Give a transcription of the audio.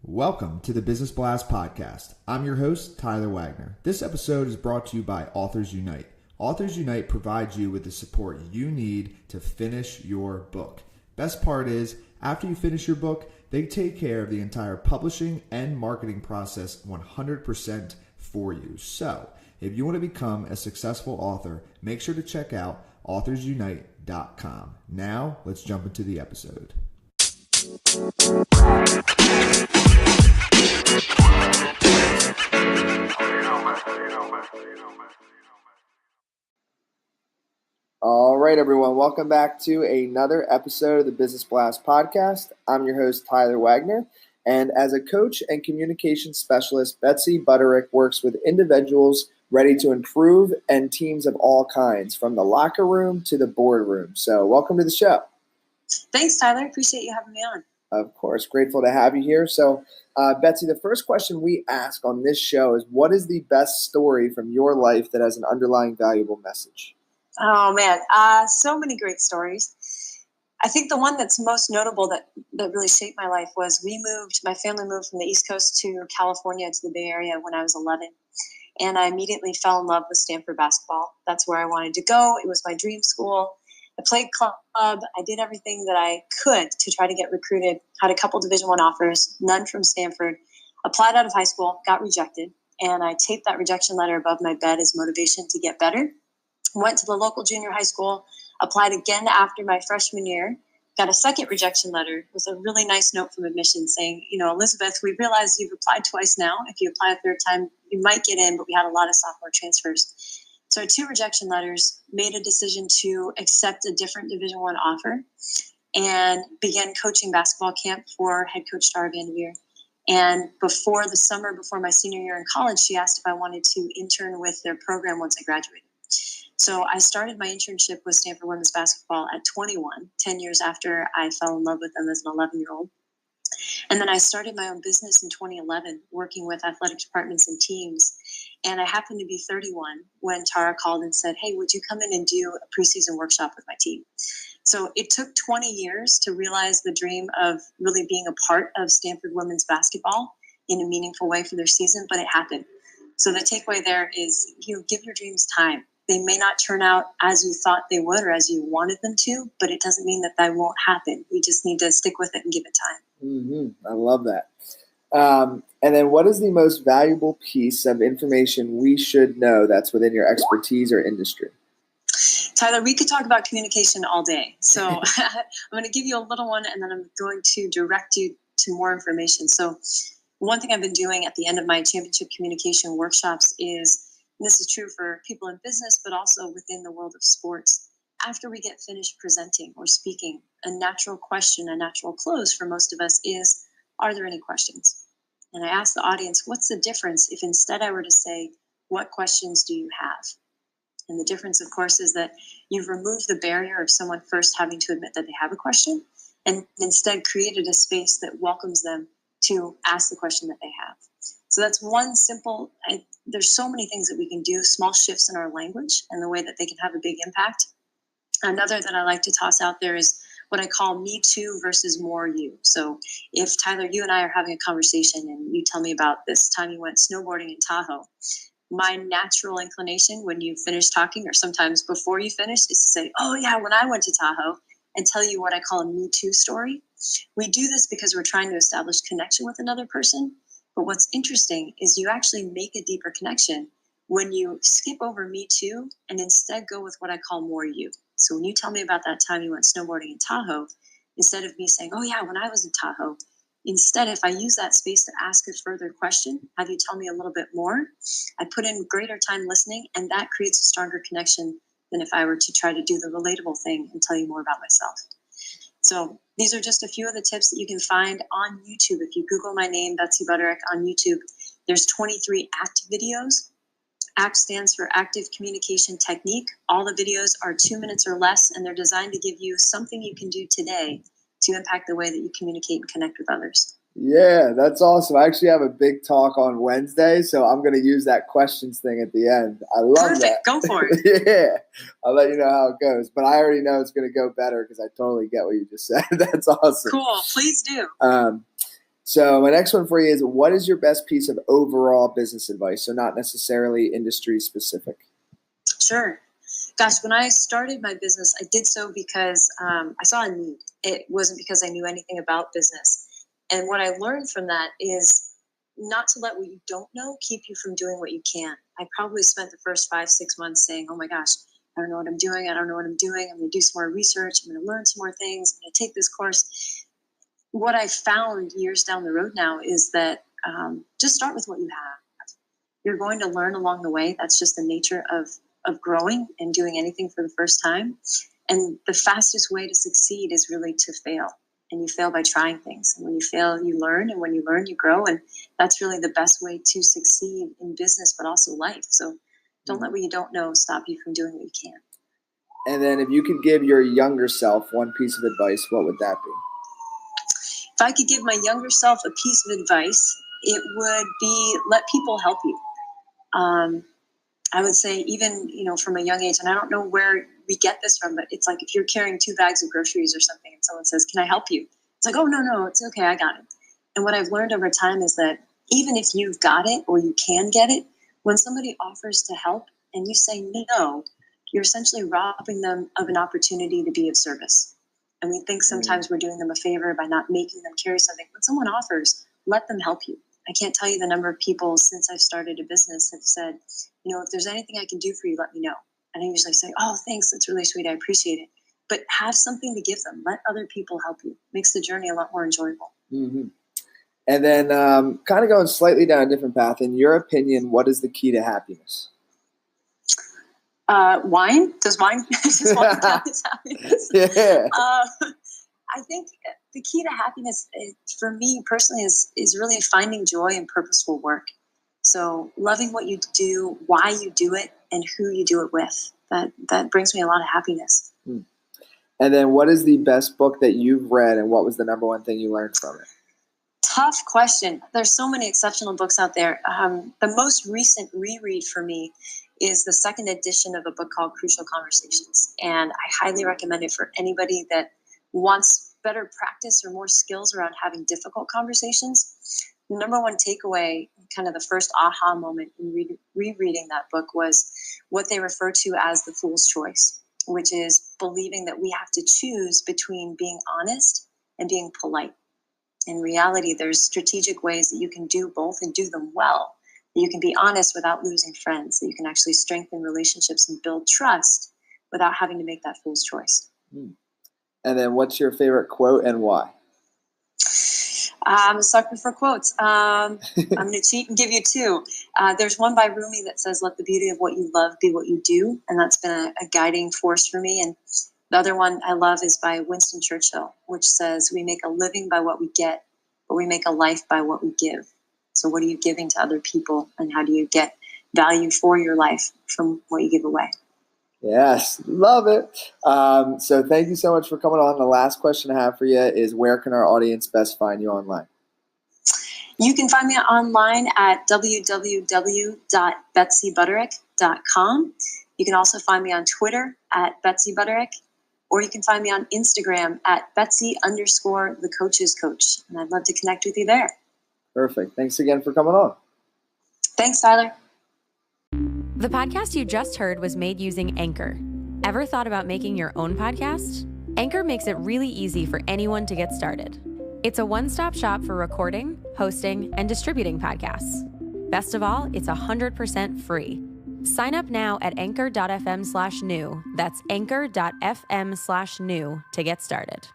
Welcome to the Business Blast Podcast. I'm your host, Tyler Wagner. This episode is brought to you by Authors Unite. Authors Unite provides you with the support you need to finish your book. Best part is, after you finish your book, they take care of the entire publishing and marketing process 100% for you. So, if you want to become a successful author, make sure to check out authorsunite.com. Now, let's jump into the episode. All right, everyone. Welcome back to another episode of the Business Blast Podcast. I'm your host, Tyler Wagner. And as a coach and communication specialist, Betsy Butterick works with individuals ready to improve and teams of all kinds, from the locker room to the boardroom. So welcome to the show. Thanks, Tyler. Appreciate you having me on. Of course. Grateful to have you here. So, Betsy, the first question we ask on this show is, what is the best story from your life that has an underlying valuable message? Oh, man. So many great stories. I think the one that's most notable that really shaped my life was my family moved from the East Coast to California to the Bay Area when I was 11. And I immediately fell in love with Stanford basketball. That's where I wanted to go. It was my dream school. I played club. I did everything that I could to try to get recruited. Had a couple Division I offers, none from Stanford. Applied out of high school, got rejected. And I taped that rejection letter above my bed as motivation to get better. Went to the local junior high school, applied again after my freshman year, got a second rejection letter with a really nice note from admissions saying, Elizabeth, we realize you've applied twice now. If you apply a third time, you might get in, but we had a lot of sophomore transfers. So 2 rejection letters, made a decision to accept a different Division I offer, and began coaching basketball camp for head coach Tara Vanderveer. And before the summer, before my senior year in college, she asked if I wanted to intern with their program once I graduated. So I started my internship with Stanford women's basketball at 21, 10 years after I fell in love with them as an 11-year-old. And then I started my own business in 2011, working with athletic departments and teams. And I happened to be 31 when Tara called and said, hey, would you come in and do a preseason workshop with my team? So it took 20 years to realize the dream of really being a part of Stanford women's basketball in a meaningful way for their season, but it happened. So the takeaway there is, give your dreams time. They may not turn out as you thought they would or as you wanted them to, but it doesn't mean that won't happen. You just need to stick with it and give it time. Mm-hmm. I love that. And then what is the most valuable piece of information we should know that's within your expertise or industry? Tyler, we could talk about communication all day. So I'm going to give you a little one, and then I'm going to direct you to more information. So one thing I've been doing at the end of my championship communication workshops is, and this is true for people in business, but also within the world of sports, after we get finished presenting or speaking, a natural question, a natural close for most of us is, are there any questions? And I ask the audience, what's the difference if instead I were to say, what questions do you have? And the difference, of course, is that you've removed the barrier of someone first having to admit that they have a question, and instead created a space that welcomes them to ask the question that they have. So that's one simple, there's so many things that we can do, small shifts in our language and the way that they can have a big impact. Another that I like to toss out there is what I call me too versus more you. So if, Tyler, you and I are having a conversation and you tell me about this time you went snowboarding in Tahoe, my natural inclination when you finish talking, or sometimes before you finish, is to say, oh yeah, when I went to Tahoe, and tell you what I call a me too story. We do this because we're trying to establish connection with another person. But what's interesting is you actually make a deeper connection when you skip over me too and instead go with what I call more you. So when you tell me about that time you went snowboarding in Tahoe, instead of me saying, oh yeah, when I was in Tahoe, instead, if I use that space to ask a further question, have you tell me a little bit more, I put in greater time listening, and that creates a stronger connection than if I were to try to do the relatable thing and tell you more about myself. So these are just a few of the tips that you can find on YouTube. If you Google my name, Betsy Butterick, on YouTube, there's 23 ACT videos. ACT stands for Active Communication Technique. All the videos are 2 minutes or less, and they're designed to give you something you can do today to impact the way that you communicate and connect with others. Yeah, that's awesome. I actually have a big talk on Wednesday, so I'm going to use that questions thing at the end. I love Perfect. that. Go for it. Yeah, I'll let you know how it goes. But I already know it's going to go better because I totally get what you just said. That's awesome. Cool. Please do. So my next one for you is, what is your best piece of overall business advice? So not necessarily industry specific. Sure. Gosh, when I started my business, I did so because I saw a need. It wasn't because I knew anything about business. And what I learned from that is not to let what you don't know keep you from doing what you can. I probably spent the first 5-6 months saying, oh my gosh, I don't know what I'm doing. I'm going to do some more research. I'm going to learn some more things. I'm going to take this course. What I found years down the road now is that just start with what you have. You're going to learn along the way. That's just the nature of growing and doing anything for the first time. And the fastest way to succeed is really to fail. And you fail by trying things. And when you fail, you learn. And when you learn, you grow. And that's really the best way to succeed in business, but also life. So don't let what you don't know stop you from doing what you can. And then if you could give your younger self one piece of advice, what would that be? If I could give my younger self a piece of advice, it would be let people help you. I would say even, from a young age, and I don't know where we get this from, but it's like if you're carrying 2 bags of groceries or something and someone says, can I help you? It's like, oh, no, it's okay. I got it. And what I've learned over time is that even if you've got it or you can get it, when somebody offers to help and you say no, you're essentially robbing them of an opportunity to be of service. And we think sometimes we're doing them a favor by not making them carry something. When someone offers, let them help you. I can't tell you the number of people since I've started a business have said, if there's anything I can do for you, let me know. And I usually say, oh, thanks. That's really sweet. I appreciate it. But have something to give them. Let other people help you. Makes the journey a lot more enjoyable. Mm-hmm. And then kind of going slightly down a different path. In your opinion, what is the key to happiness? Wine? Does wine count as happiness? Yeah. I think the key to happiness for me personally is really finding joy in purposeful work. So loving what you do, why you do it, and who you do it with. That brings me a lot of happiness. And then what is the best book that you've read, and what was the number one thing you learned from it? Tough question. There's so many exceptional books out there. The most recent reread for me is the second edition of a book called Crucial Conversations. And I highly recommend it for anybody that wants better practice or more skills around having difficult conversations. The number one takeaway, kind of the first aha moment in rereading that book, was what they refer to as the fool's choice, which is believing that we have to choose between being honest and being polite. In reality, there's strategic ways that you can do both and do them well. That you can be honest without losing friends, that you can actually strengthen relationships and build trust without having to make that fool's choice. And then what's your favorite quote and why? I'm a sucker for quotes. I'm going to cheat and give you 2. There's one by Rumi that says, let the beauty of what you love be what you do. And that's been a guiding force for me. And the other one I love is by Winston Churchill, which says, we make a living by what we get, but we make a life by what we give. So what are you giving to other people, and how do you get value for your life from what you give away? Yes, love it. So thank you so much for coming on. The last question I have for you is, where can our audience best find you online? You can find me online at www.betsybutterick.com. You can also find me on Twitter at Betsy Butterick, or you can find me on Instagram at Betsy_the coach's coach. And I'd love to connect with you there. Perfect. Thanks again for coming on. Thanks, Tyler. The podcast you just heard was made using Anchor. Ever thought about making your own podcast? Anchor makes it really easy for anyone to get started. It's a one-stop shop for recording, hosting, and distributing podcasts. Best of all, it's 100% free. Sign up now at anchor.fm/new. That's anchor.fm/new to get started.